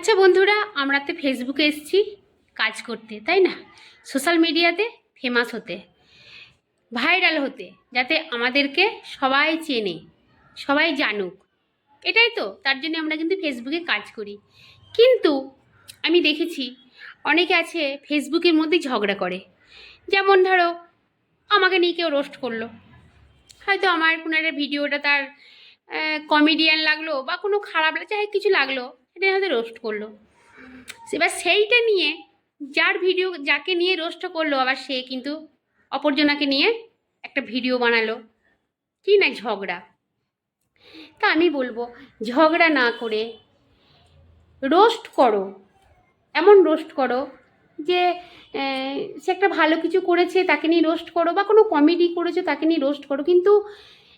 আচ্ছা বন্ধুরা, আমরা তো ফেসবুকে এসেছি কাজ করতে, তাই না? সোশ্যাল মিডিয়াতে ফেমাস হতে, ভাইরাল হতে, যাতে আমাদেরকে সবাই চেনে, সবাই জানুক। এটাই তো, তার জন্য আমরা কিন্তু ফেসবুকে কাজ করি। কিন্তু আমি দেখেছি অনেকে আছে ফেসবুকের মধ্যেই ঝগড়া করে। যেমন ধরো, আমাকে নিয়ে কেউ রোস্ট করলো, হয়তো আমার কোনো একটা ভিডিওটা তার কমেডিয়ান লাগলো বা কোনো খারাপ চাই কিছু লাগলো, এটা হয়তো রোস্ট করলো। এবার সেইটা নিয়ে যার ভিডিও, যাকে নিয়ে রোস্ট করলো, আবার সে কিন্তু অপরজনাকে নিয়ে একটা ভিডিও বানালো, কি না ঝগড়া। তা আমি বলবো, ঝগড়া না করে রোস্ট করো, এমন রোস্ট করো যে সে একটা ভালো কিছু করেছে তাকে নিয়ে রোস্ট করো, বা কোনো কমেডি করেছে তাকে নিয়ে রোস্ট করো, কিন্তু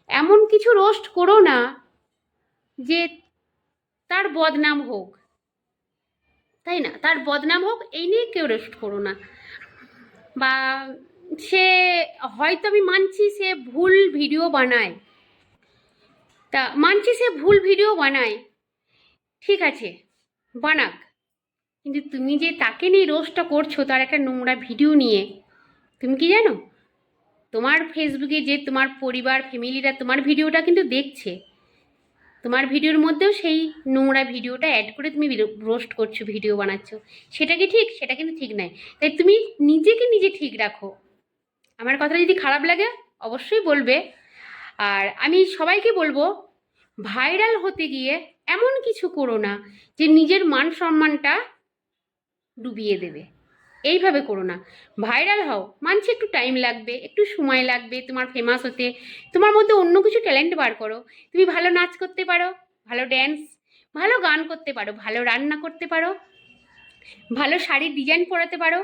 এমন কিছু রোস্ট করো না যে তার বদনাম হোক, তাই না? তার বদনাম হোক এই নিয়ে কেউ রোস্ট করো না। বা সে, হয়তো আমি মানছি সে ভুল ভিডিও বানায়, তা মানছি সে ভুল ভিডিও বানায়, ঠিক আছে, বানাক। কিন্তু তুমি যে তাকে নিয়ে রোস্টটা করছো তার একটা নোংরা ভিডিও নিয়ে, তুমি কি জানো তোমার ফেসবুকে যে তোমার পরিবার ফ্যামিলিরা তোমার ভিডিওটা কিন্তু দেখছে, তোমার ভিডিওর মধ্যেও সেই নোংরা ভিডিওটা অ্যাড করে তুমি রোস্ট করছো, ভিডিও বানাচ্ছ। সেটা কি ঠিক? সেটা কিন্তু ঠিক নয়। তাই তুমি নিজেকে নিজে ঠিক রাখো। আমার কথাটা যদি খারাপ লাগে অবশ্যই বলবে। আর আমি সবাইকে বলবো, ভাইরাল হতে গিয়ে এমন কিছু করো না যে নিজের মান সম্মানটা ডুবিয়ে দেবে। এইভাবে করো না। ভাইরাল হও, মানছি একটু টাইম লাগবে, একটু সময় লাগবে তোমার ফেমাস হতে। তোমার মধ্যে অন্য কিছু ট্যালেন্ট বার করো। তুমি ভালো নাচ করতে পারো, ভালো ড্যান্স, ভালো গান করতে পারো, ভালো রান্না করতে পারো, ভালো শাড়ির ডিজাইন পরাতে পারো,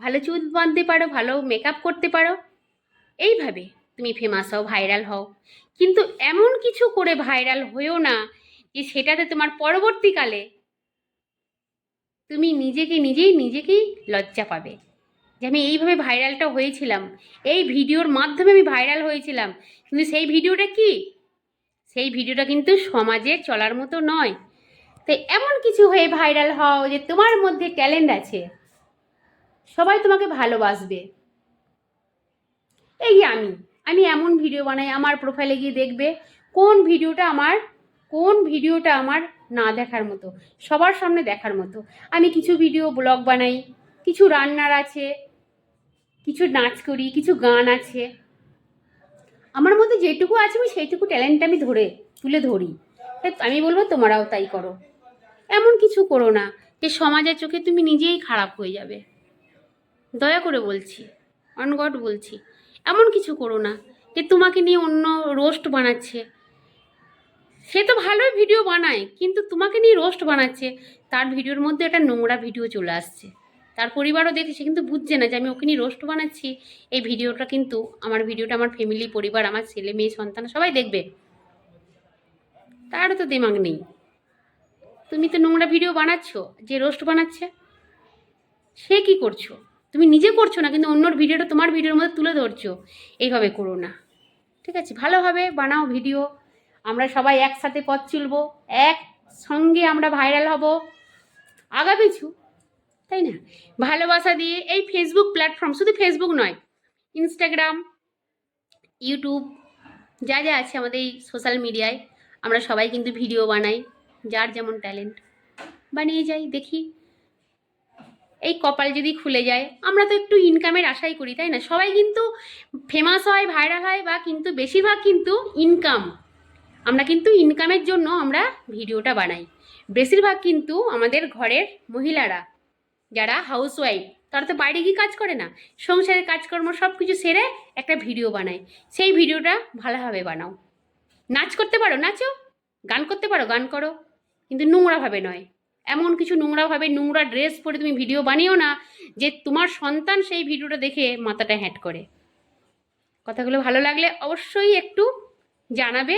ভালো চুল বাঁধতে পারো, ভালো মেকআপ করতে পারো। এইভাবে তুমি ফেমাস হও, ভাইরাল হও। কিন্তু এমন কিছু করে ভাইরাল হয়েও না যে সেটাতে তোমার পরবর্তীকালে তুমি নিজেকেই লজ্জা পাবে যে আমি এইভাবে ভাইরালটা হয়েছিলাম, এই ভিডিওর মাধ্যমে আমি ভাইরাল হয়েছিলাম, কিন্তু সেই ভিডিওটা কি, সেই ভিডিওটা কিন্তু সমাজে চলার মতো নয়। তাই এমন কিছু হয়ে ভাইরাল হও যে তোমার মধ্যে ট্যালেন্ট আছে, সবাই তোমাকে ভালোবাসবে। এই যে আমি এমন ভিডিও বানাই, আমার প্রোফাইলে গিয়ে দেখবে কোন ভিডিওটা আমার না দেখার মতো, সবার সামনে দেখার মতো। আমি কিছু ভিডিও ব্লগ বানাই, কিছু রান্নার আছে, কিছু নাচ করি, কিছু গান আছে। আমার মধ্যে যেটুকু আছে আমি সেইটুকু ট্যালেন্ট আমি তুলে ধরি। আমি বলবো তোমরাও তাই করো। এমন কিছু করো না যে সমাজের চোখে তুমি নিজেই খারাপ হয়ে যাবে। দয়া করে বলছি, অন গড বলছি, এমন কিছু করো না যে তোমাকে নিয়ে অন্য রোস্ট বানাচ্ছে। সে তো ভালোই ভিডিও বানায়, কিন্তু তোমাকে নিয়ে রোস্ট বানাচ্ছে, তার ভিডিওর মধ্যে একটা নোংরা ভিডিও চলে আসছে। তার পরিবারও দেখে, সে কিন্তু বুঝছে না যে আমি ওকে নিয়ে রোস্ট বানাচ্ছি। এই ভিডিওটা কিন্তু আমার ফ্যামিলি, পরিবার, আমার ছেলে মেয়ে সন্তান সবাই দেখবে। তারও তো দিমাগ নেই। তুমি তো নোংরা ভিডিও বানাচ্ছ, যে রোস্ট বানাচ্ছে সে কি করছো? তুমি নিজে করছো না, কিন্তু অন্যর ভিডিওটা তোমার ভিডিওর মধ্যে তুলে ধরছো। এইভাবে করো না, ঠিক আছে? ভালোভাবে বানাও ভিডিও, আমরা সবাই একসাথে পথ চলবো, একসঙ্গে আমরা ভাইরাল হব, আগাপিছু, তাই না? ভালোবাসা দিয়ে এই ফেসবুক প্ল্যাটফর্ম, শুধু ফেসবুক নয়, ইনস্টাগ্রাম, ইউটিউব, যা যা আছে আমাদের এই সোশ্যাল মিডিয়ায়, আমরা সবাই কিন্তু ভিডিও বানাই, যার যেমন ট্যালেন্ট বানিয়ে যাই। দেখি এই কপাল যদি খুলে যায়, আমরা তো একটু ইনকামের আশাই করি, তাই না? সবাই কিন্তু ফেমাস হয়, ভাইরাল হয়, বা কিন্তু বেশিরভাগ কিন্তু ইনকাম, আমরা কিন্তু ইনকামের জন্য আমরা ভিডিওটা বানাই। বেশিরভাগ কিন্তু আমাদের ঘরের মহিলারা, যারা হাউসওয়াইফ, তারা তো বাইরে গিয়ে কাজ করে না, সংসারের কাজকর্ম সব কিছু সেরে একটা ভিডিও বানায়। সেই ভিডিওটা ভালোভাবে বানাও। নাচ করতে পারো, নাচো। গান করতে পারো, গান করো, কিন্তু নোংরাভাবে নয়। এমন কিছু নোংরাভাবে, নোংরা ড্রেস পরে তুমি ভিডিও বানিও না যে তোমার সন্তান সেই ভিডিওটা দেখে মাথাটা হ্যাট করে। কথাগুলো ভালো লাগলে অবশ্যই একটু জানাবে।